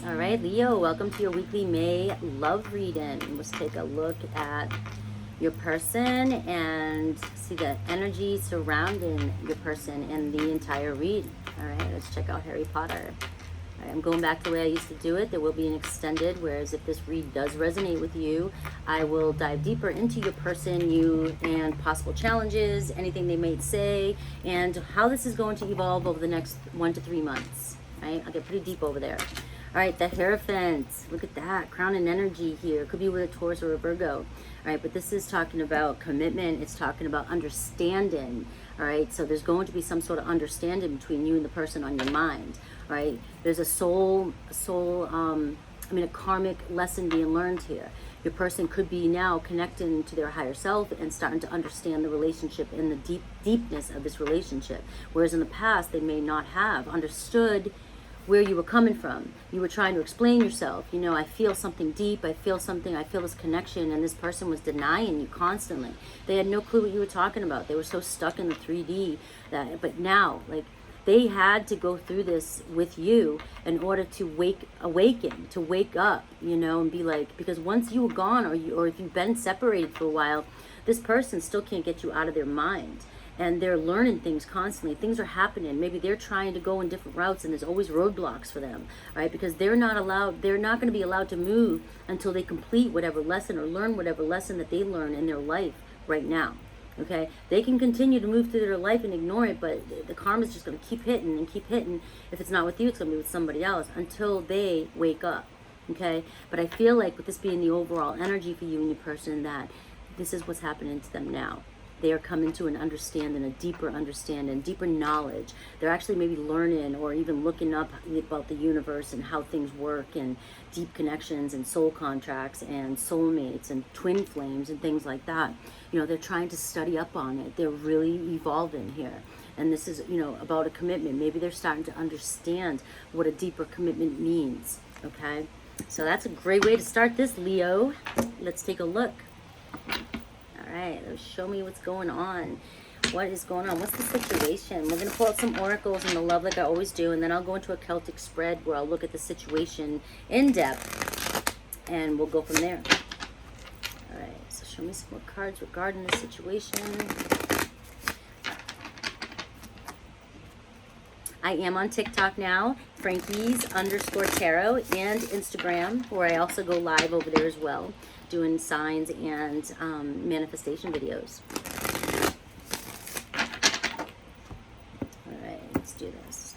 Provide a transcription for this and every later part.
All right, Leo, welcome to your weekly May love reading. Let's take a look at your person and see the energy surrounding your person in the entire read. All right, let's check out Harry Potter. All right, I'm going back to the way I used to do it. There will be an extended, whereas if this read does resonate with you, I will dive deeper into your person, you, and possible challenges, anything they might say, and how this is going to evolve over the next 1 to 3 months. Right? I'll get pretty deep over there. All right, the Hierophant. Look at that. Crown and energy here. Could be with a Taurus or a Virgo. All right, but this is talking about commitment. It's talking about understanding. All right, so there's going to be some sort of understanding between you and the person on your mind. All right, there's a a karmic lesson being learned here. Your person could be now connecting to their higher self and starting to understand the relationship and the deepness of this relationship. Whereas in the past, they may not have understood where you were coming from. You were trying to explain yourself. You know, I feel something deep, I feel this connection, and this person was denying you constantly. They had no clue what you were talking about. They were so stuck in the 3D but now, like, they had to go through this with you in order to wake up, you know, and be like, because once you were gone, or if you've been separated for a while, this person still can't get you out of their mind. And they're learning things constantly. Things are happening. Maybe they're trying to go in different routes, and there's always roadblocks for them, right? Because they're not going to be allowed to move until they complete whatever lesson or learn whatever lesson that they learn in their life right now. Okay, they can continue to move through their life and ignore it, but the karma is just going to keep hitting and keep hitting. If it's not with you, it's going to be with somebody else until they wake up. Okay, but I feel like with this being the overall energy for you and your person, that this is what's happening to them now. They are coming to an understanding, a deeper understanding, deeper knowledge. They're actually maybe learning or even looking up about the universe and how things work, and deep connections and soul contracts and soulmates and twin flames and things like that. You know, they're trying to study up on it. They're really evolving here. And this is, you know, about a commitment. Maybe they're starting to understand what a deeper commitment means. Okay? So that's a great way to start this, Leo. Let's take a look. All right, let's show me what's going on. What is going on? What's the situation? We're going to pull out some oracles and the love like I always do, and then I'll go into a Celtic spread where I'll look at the situation in depth, and we'll go from there. All right, so show me some more cards regarding the situation. I am on TikTok now, frankies_tarot, and Instagram, where I also go live over there as well, doing signs and manifestation videos. All right, let's do this.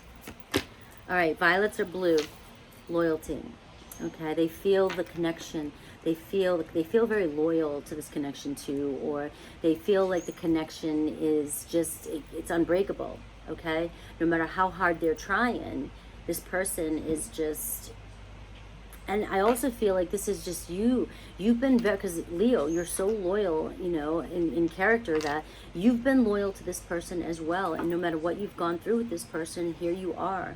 All right, violets are blue, loyalty. Okay, they feel the connection. They feel very loyal to this connection too, or they feel like the connection is just, it's unbreakable. Okay, no matter how hard they're trying, this person is just, and I also feel like this is just you. You've been, because Leo, you're so loyal, you know, in character, that you've been loyal to this person as well. And no matter what you've gone through with this person, here you are,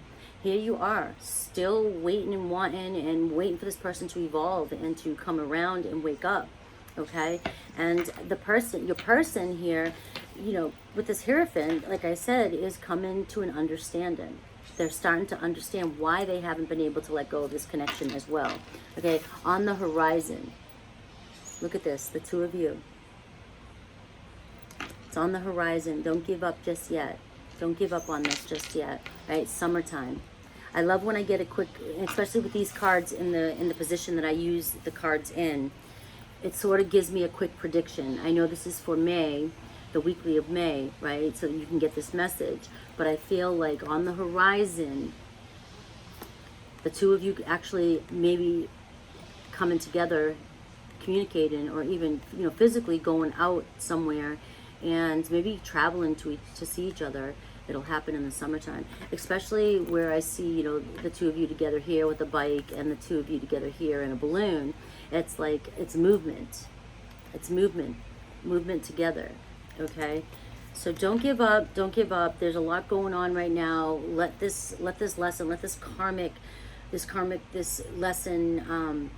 still waiting and wanting and waiting for this person to evolve and to come around and wake up. Okay, and the person, your person here, you know, with this Hierophant, like I said, is coming to an understanding. They're starting to understand why they haven't been able to let go of this connection as well. Okay, on the horizon, look at this, the two of you. It's on the horizon. Don't give up just yet. Don't give up on this just yet. Right, summertime. I love when I get a quick, especially with these cards in the position that I use the cards in. It sort of gives me a quick prediction. I know this is for May, the weekly of May, right? So you can get this message. But I feel like on the horizon, the two of you actually maybe coming together, communicating, or even, you know, physically going out somewhere and maybe traveling to see each other. It'll happen in the summertime, especially where I see, you know, the two of you together here with a bike and the two of you together here in a balloon. It's like, it's movement. It's movement together. Okay, so don't give up. Don't give up. There's a lot going on right now. Let this lesson, let this lesson.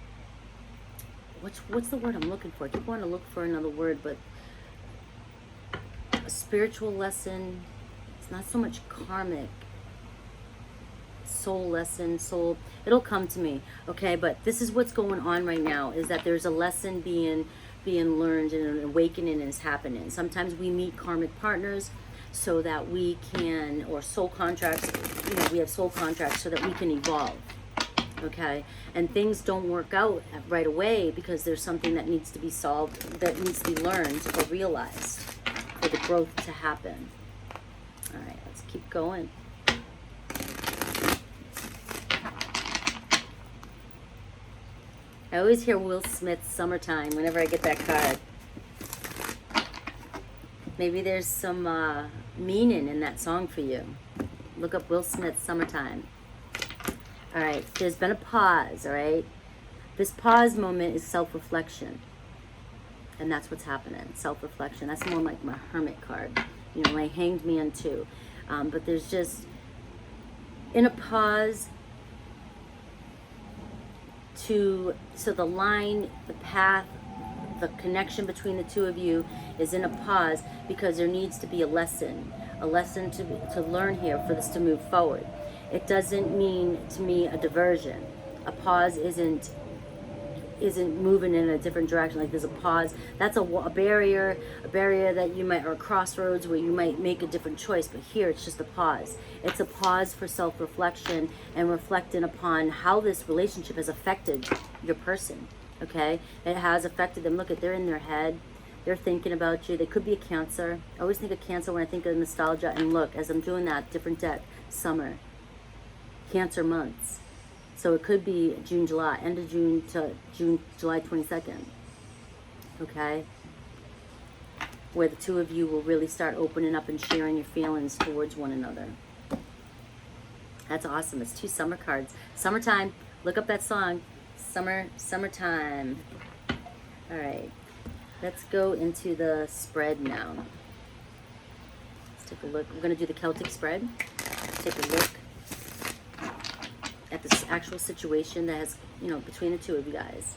What's the word I'm looking for? I keep wanting to look for another word, but a spiritual lesson. It's not so much karmic. soul lesson, soul, it'll come to me, okay? But this is what's going on right now, is that there's a lesson being learned and an awakening is happening. Sometimes we meet karmic partners so that we can, or soul contracts, you know, we have soul contracts so that we can evolve, okay? And things don't work out right away because there's something that needs to be solved, that needs to be learned or realized for the growth to happen. All right, let's keep going. I always hear Will Smith's Summertime whenever I get that card. Maybe there's some meaning in that song for you. Look up Will Smith's Summertime. All right, there's been a pause, all right? This pause moment is self-reflection. And that's what's happening, self-reflection. That's more like my Hermit card. You know, my Hanged Man too. But there's just, in a pause, so the line, the path, the connection between the two of you is in a pause because there needs to be a lesson to learn here for this to move forward. It doesn't mean to me a diversion. A pause isn't moving in a different direction. Like there's a pause, that's a barrier that you might, or a crossroads where you might make a different choice, but here it's just a pause. It's a pause for self-reflection and reflecting upon how this relationship has affected your person, okay? It has affected them. Look at, they're in their head, they're thinking about you. They could be a Cancer. I always think of Cancer when I think of nostalgia, and look, as I'm doing that, different deck, summer, Cancer months. So it could be June, July, end of June to July 22nd, okay? Where the two of you will really start opening up and sharing your feelings towards one another. That's awesome. It's two summer cards. Summertime, look up that song. Summertime. All right, let's go into the spread now. Let's take a look. We're gonna do the Celtic spread. Let's take a look at the actual situation that has, you know, between the two of you guys.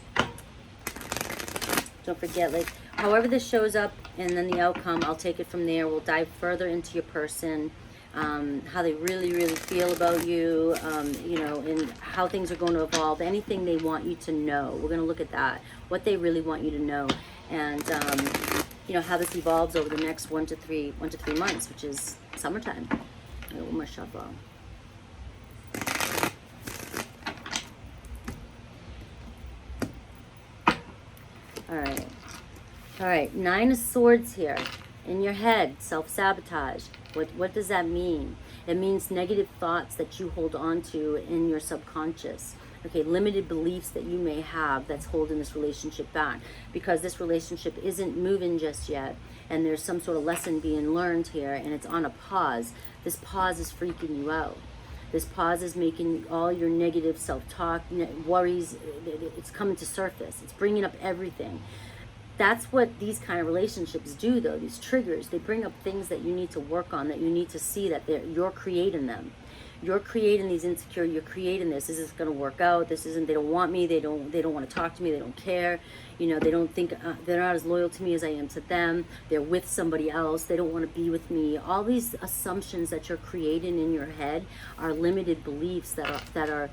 Don't forget, like, however this shows up and then the outcome, I'll take it from there. We'll dive further into your person, how they really, really feel about you, you know, and how things are going to evolve, anything they want you to know. We're going to look at that, what they really want you to know, and, you know, how this evolves over the next 1 to 3 months, which is summertime. One more shuffle. All right, 9 of Swords here. In your head, self-sabotage. What does that mean? It means negative thoughts that you hold on to in your subconscious. Okay, limited beliefs that you may have that's holding this relationship back. Because this relationship isn't moving just yet, and there's some sort of lesson being learned here, and it's on a pause. This pause is freaking you out. This pause is making all your negative self-talk, worries, it's coming to surface. It's bringing up everything. That's what these kind of relationships do, though. These triggers, they bring up things that you need to work on, that you need to see that you're creating them. You're creating these insecure. You're creating this. Is this going to work out? This isn't. They don't want me. They don't want to talk to me. They don't care. You know, they don't think they're not as loyal to me as I am to them. They're with somebody else. They don't want to be with me. All these assumptions that you're creating in your head are limited beliefs that are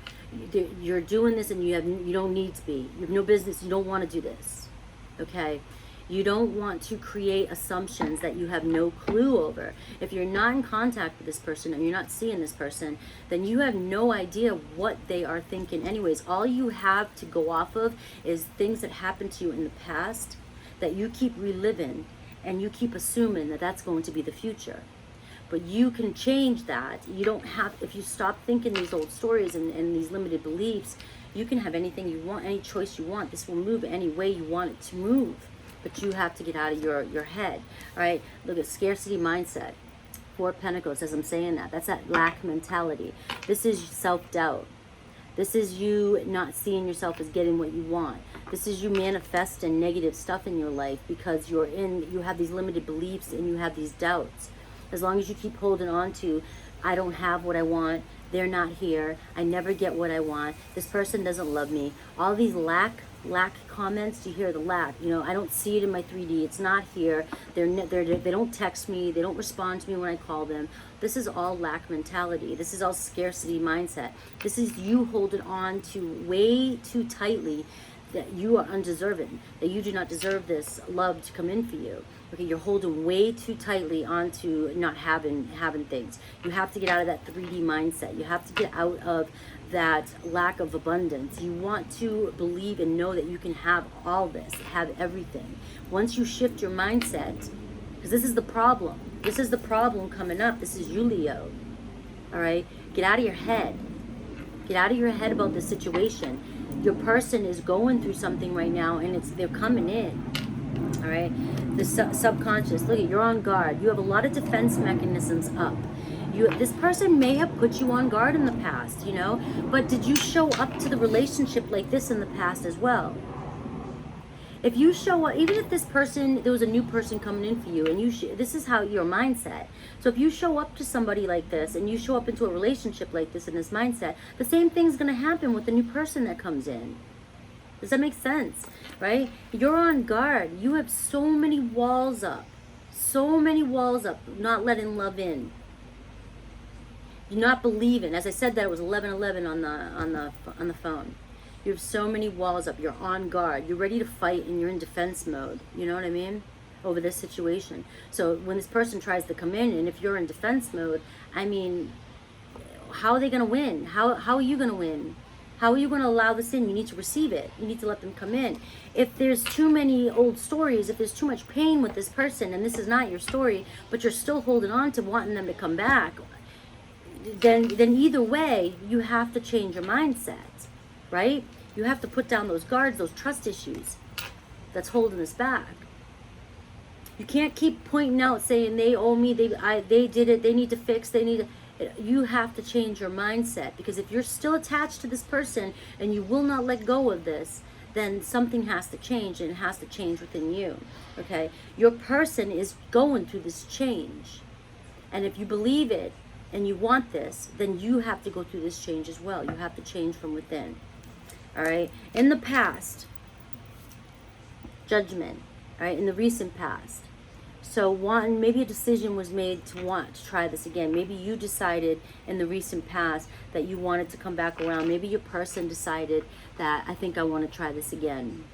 you're doing this and you don't need to be. You have no business. You don't want to do this. Okay, you don't want to create assumptions that you have no clue over. If you're not in contact with this person and you're not seeing this person, then you have no idea what they are thinking anyways. All you have to go off of is things that happened to you in the past that you keep reliving, and you keep assuming that that's going to be the future. But you can change that. You don't have, if you stop thinking these old stories and these limited beliefs, you can have anything you want, any choice you want. This will move any way you want it to move. But you have to get out of your head. All right, look at Scarcity Mindset. 4 of Pentacles, as I'm saying that. That's that lack mentality. This is self-doubt. This is you not seeing yourself as getting what you want. This is you manifesting negative stuff in your life because you have these limited beliefs and you have these doubts. As long as you keep holding on to, I don't have what I want, they're not here, I never get what I want, this person doesn't love me. All these lack comments, you hear the lack, you know, I don't see it in my 3D, it's not here, they don't text me, they don't respond to me when I call them. This is all lack mentality. This is all scarcity mindset. This is you holding on to way too tightly that you are undeserving, that you do not deserve this love to come in for you. Okay, you're holding way too tightly onto not having things. You have to get out of that 3D mindset. You have to get out of that lack of abundance. You want to believe and know that you can have all this, have everything. Once you shift your mindset, because this is the problem. This is the problem coming up. This is you, Leo. All right? Get out of your head. Get out of your head about this situation. Your person is going through something right now, and they're coming in. All right, the subconscious. Look, you're on guard. You have a lot of defense mechanisms up. This person may have put you on guard in the past, you know, but did you show up to the relationship like this in the past as well? If you show up, even if this person, there was a new person coming in for you, and this is how your mindset. So if you show up to somebody like this, and you show up into a relationship like this in this mindset, the same thing's going to happen with the new person that comes in. Does that make sense? Right? You're on guard. You have so many walls up. So many walls up, not letting love in. You're not believing. As I said that, it was 11:11 on the phone. You have so many walls up. You're on guard. You're ready to fight, and you're in defense mode. You know what I mean? Over this situation. So when this person tries to come in, and if you're in defense mode, I mean, how are they going to win? How are you going to win? How are you going to allow this in? You need to receive it. You need to let them come in. If there's too many old stories, if there's too much pain with this person, and this is not your story, but you're still holding on to wanting them to come back, then either way, you have to change your mindset, right? You have to put down those guards, those trust issues that's holding us back. You can't keep pointing out, saying they owe me, they did it, they need to fix, they need to... You have to change your mindset, because if you're still attached to this person and you will not let go of this, then something has to change, and it has to change within you. Okay, your person is going through this change, and if you believe it and you want this, then you have to go through this change as well. You have to change from within. All right, in the past, judgment. All right, in the recent past. So maybe a decision was made to want to try this again. Maybe you decided in the recent past that you wanted to come back around. Maybe your person decided that I think I want to try this again.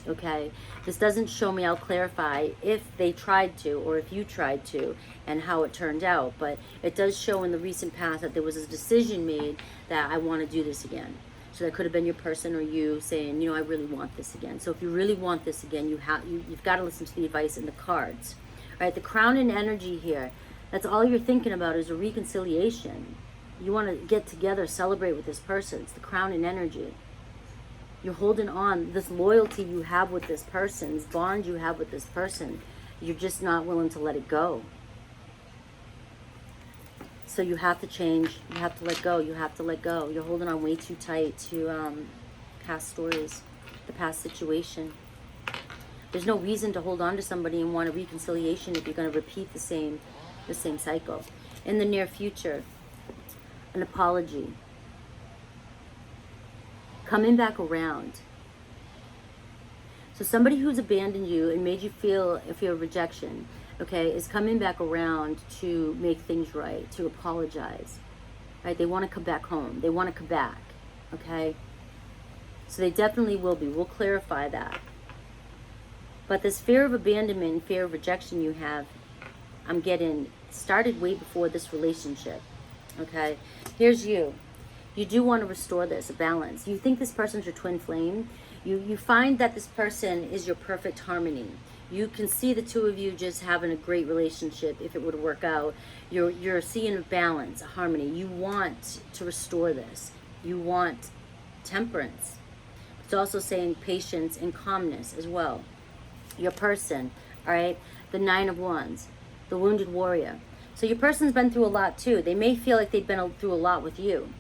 Okay, this doesn't show me. I'll clarify if they tried to, or if you tried to, and how it turned out. But it does show in the recent past that there was a decision made that I want to do this again. So that could have been your person or you saying, you know, I really want this again. So if you really want this again, you've got to listen to the advice in the cards. Right, the crown and energy here, that's all you're thinking about is a reconciliation. You want to get together, celebrate with this person. It's the crown and energy. You're holding on, this loyalty you have with this person, this bond you have with this person, you're just not willing to let it go. So you have to change, you have to let go, you have to let go. You're holding on way too tight to past stories, the past situation. There's no reason to hold on to somebody and want a reconciliation if you're going to repeat the same cycle. In the near future, an apology. Coming back around. So somebody who's abandoned you and made you feel rejection, okay, is coming back around to make things right, to apologize. Right? They want to come back home. They want to come back, okay? So they definitely will be. We'll clarify that. But this fear of abandonment, fear of rejection you have, I'm getting started way before this relationship. Okay, here's you. You do want to restore this, a balance. You think this person's your twin flame. You find that this person is your perfect harmony. You can see the two of you just having a great relationship if it would work out. You're seeing a balance, a harmony. You want to restore this. You want temperance. It's also saying patience and calmness as well. Your person, all right, the 9 of Wands, the wounded warrior. So your person's been through a lot too. They may feel like they've been through a lot with you.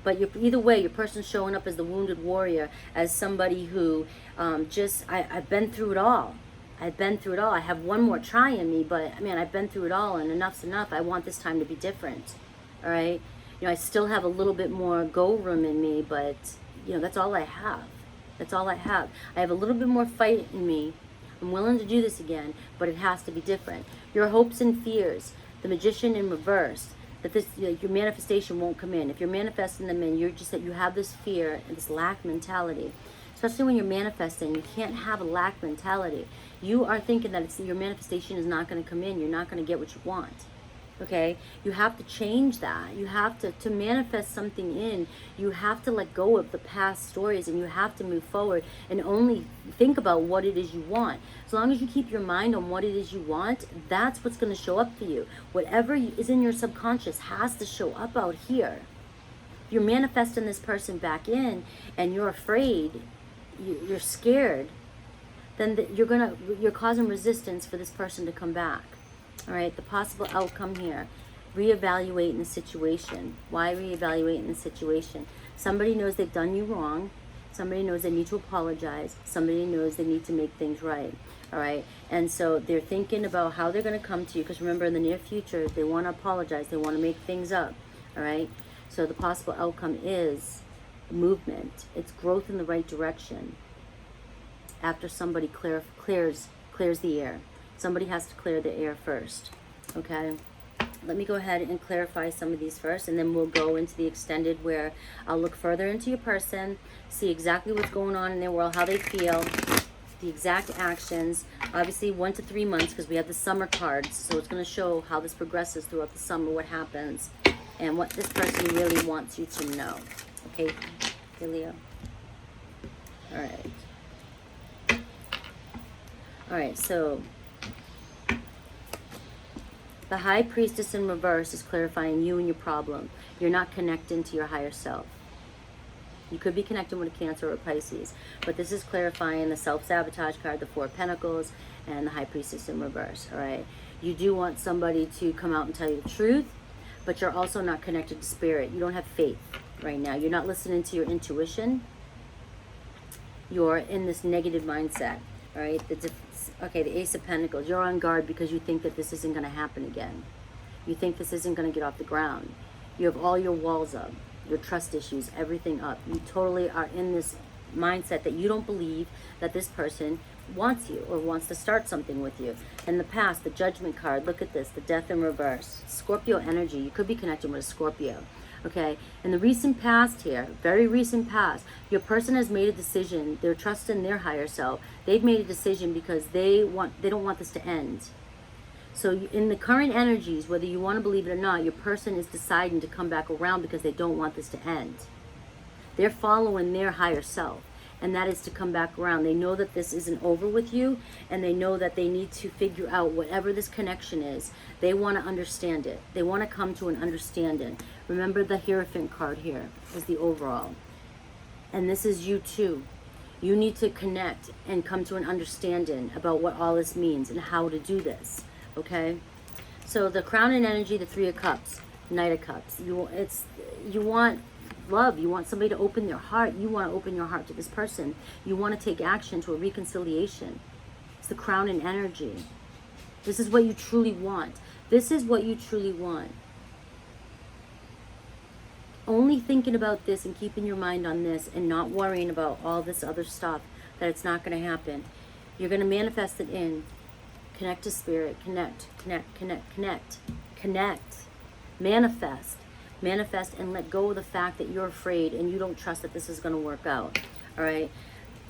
But either way, your person's showing up as the wounded warrior, as somebody who I've been through it all. I've been through it all. I have one more try in me, but man, I've been through it all, and enough's enough. I want this time to be different, all right? I still have a little bit more go room in me, but, that's all I have. That's all I have. I have a little bit more fight in me. I'm willing to do this again, but it has to be different. Your hopes and fears, the Magician in reverse, that your manifestation won't come in. If you're manifesting them in, you're just that you have this fear and this lack mentality. Especially when you're manifesting, you can't have a lack mentality. You are thinking that your manifestation is not going to come in. You're not going to get what you want. Okay? You have to change that. You have to manifest something in. You have to let go of the past stories, and you have to move forward and only think about what it is you want. As long as you keep your mind on what it is you want, that's what's going to show up for you. Whatever is in your subconscious has to show up out here. If you're manifesting this person back in and you're afraid, you're scared, then you're causing resistance for this person to come back. All right, the possible outcome here, reevaluating the situation. Why reevaluating the situation? Somebody knows they've done you wrong. Somebody knows they need to apologize. Somebody knows they need to make things right. All right, and so they're thinking about how they're going to come to you, because remember, in the near future, they want to apologize. They want to make things up. All right, so the possible outcome is movement. It's growth in the right direction. After somebody clears the air. Somebody has to clear the air first, okay? Let me go ahead and clarify some of these first, and then we'll go into the extended, where I'll look further into your person, see exactly what's going on in their world, how they feel, the exact actions. Obviously 1 to 3 months, because we have the summer cards, so it's going to show how this progresses throughout the summer, what happens, and what this person really wants you to know. Okay, Leo? All right. All right, so the High Priestess in reverse is clarifying you and your problem. You're not connecting to your higher self. You could be connecting with a Cancer or a Pisces, but this is clarifying the Self-Sabotage card, the Four of Pentacles, and the High Priestess in reverse, all right? You do want somebody to come out and tell you the truth, but you're also not connected to spirit. You don't have faith right now. You're not listening to your intuition. You're in this negative mindset, all right? Okay, the Ace of Pentacles. You're on guard because you think that this isn't going to happen again. You think this isn't going to get off the ground. You have all your walls up, your trust issues, everything up. You totally are in this mindset that you don't believe that this person wants you or wants to start something with you. In the past, the Judgment card, look at this, the Death in reverse. Scorpio energy. You could be connecting with a Scorpio. Okay, in the recent past here, very recent past, your person has made a decision. They're trusting their higher self. They've made a decision because they don't want this to end. So in the current energies, whether you want to believe it or not, your person is deciding to come back around because they don't want this to end. They're following their higher self, and that is to come back around. They know that this isn't over with you, and they know that they need to figure out whatever this connection is. They want to understand it. They want to come to an understanding. Remember, the Hierophant card here is the overall. And this is you too. You need to connect and come to an understanding about what all this means and how to do this, okay? So the Crown in energy, the Three of Cups, Knight of Cups. You want love. You want somebody to open their heart. You want to open your heart to this person. You want to take action to a reconciliation. It's the Crown in energy. This is what you truly want. This is what you truly want. Only thinking about this and keeping your mind on this and not worrying about all this other stuff, that it's not going to happen. You're going to manifest it in. Connect to spirit. Connect. Manifest. Manifest and let go of the fact that you're afraid and you don't trust that this is going to work out. All right.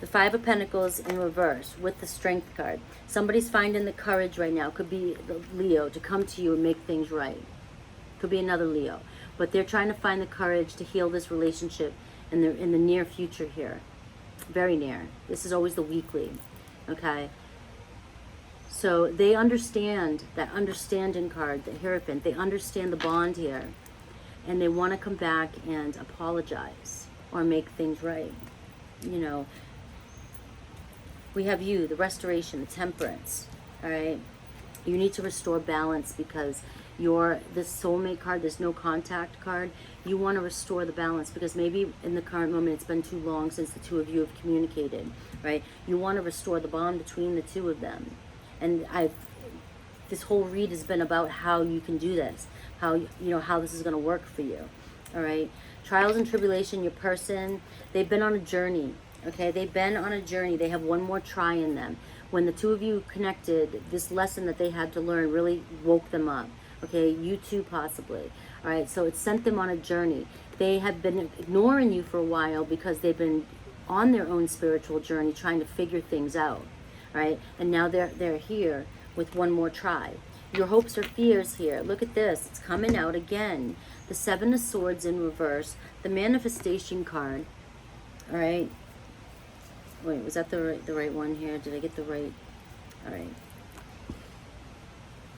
The Five of Pentacles in reverse with the Strength card. Somebody's finding the courage right now. Could be the Leo to come to you and make things right. Could be another Leo. But they're trying to find the courage to heal this relationship in the near future here. Very near. This is always the weekly. Okay. So they understand that understanding card, the Hierophant. They understand the bond here. And they want to come back and apologize or make things right. You know, we have you, the Restoration, the Temperance. All right. You need to restore balance because this soulmate card, this no contact card, you want to restore the balance because maybe in the current moment it's been too long since the two of you have communicated, right? You want to restore the bond between the two of them. And this whole read has been about how you can do this, how this is going to work for you. all right? Trials and tribulation, your person, they've been on a journey, okay? They've been on a journey. They have one more try in them. When the two of you connected, this lesson that they had to learn really woke them up, okay? You too, possibly, all right? So it sent them on a journey. They have been ignoring you for a while because they've been on their own spiritual journey trying to figure things out, right? And now they're here with one more try. Your hopes or fears here. Look at this. It's coming out again. The Seven of Swords in reverse. The Manifestation card. All right. Wait, was that the right one here? Did I get the right? All right.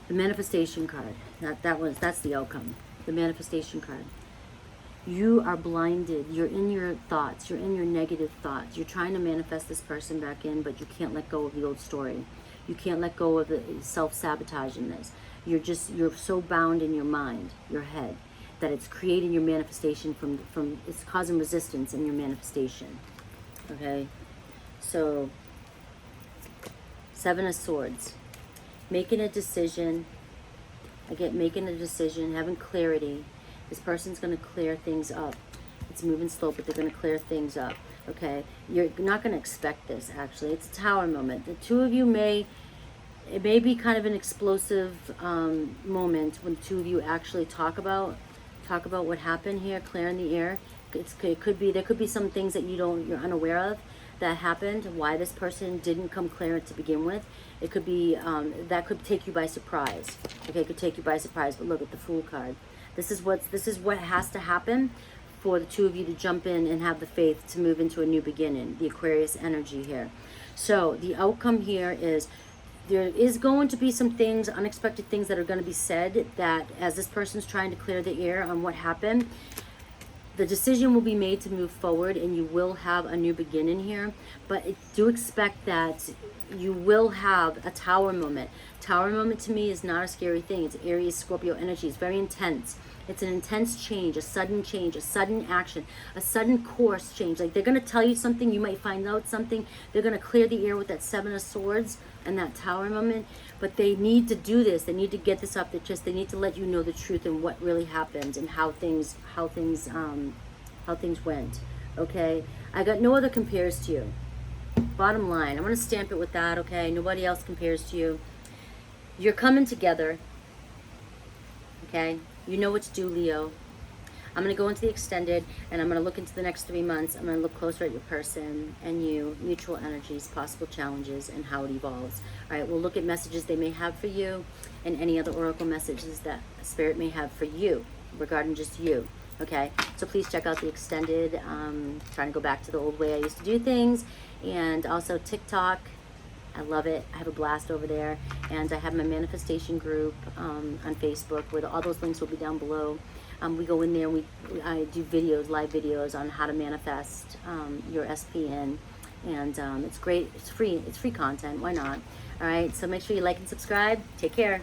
The Manifestation card. That's the outcome. The Manifestation card. You are blinded. You're in your thoughts. You're in your negative thoughts. You're trying to manifest this person back in, but you can't let go of the old story. You can't let go of the self-sabotage in this. You're so bound in your mind, your head, that it's creating your manifestation from it's causing resistance in your manifestation. Okay? So, Seven of Swords. Making a decision. I get making a decision, having clarity. This person's going to clear things up. It's moving slow, but they're going to clear things up. Okay, you're not going to expect this, actually. It's a Tower moment. The two of you it may be kind of an explosive moment when the two of you actually talk about what happened here, clearing the air. There could be some things that you're unaware of that happened, why this person didn't come clear to begin with. It could be, that could take you by surprise. Okay, it could take you by surprise, but look at the Fool card. This is what has to happen for the two of you to jump in and have the faith to move into a new beginning, the Aquarius energy here. So the outcome here is there is going to be some things, unexpected things that are going to be said, that as this person's trying to clear the air on what happened, the decision will be made to move forward and you will have a new beginning here. But do expect that you will have a Tower moment. Tower moment to me is not a scary thing. It's Aries, Scorpio energy. It's very intense. It's an intense change, a sudden action, a sudden course change. Like they're going to tell you something, you might find out something. They're going to clear the air with that Seven of Swords and that Tower moment. But they need to do this. They need to get this off their chest. They need to let you know the truth and what really happened and how things went. Okay? I got no other compares to you. Bottom line, I'm going to stamp it with that, okay? Nobody else compares to you. You're coming together. Okay? You know what to do, Leo. I'm going to go into the extended, and I'm going to look into the next 3 months. I'm going to look closer at your person and you, mutual energies, possible challenges, and how it evolves. All right, we'll look at messages they may have for you and any other oracle messages that Spirit may have for you regarding just you. Okay, so please check out the extended. Trying to go back to the old way I used to do things. And also TikTok. I love it. I have a blast over there. And I have my manifestation group on Facebook where all those links will be down below. We go in there and I do videos, live videos on how to manifest your SPN. And it's great. It's free. It's free content. Why not? All right. So make sure you like and subscribe. Take care.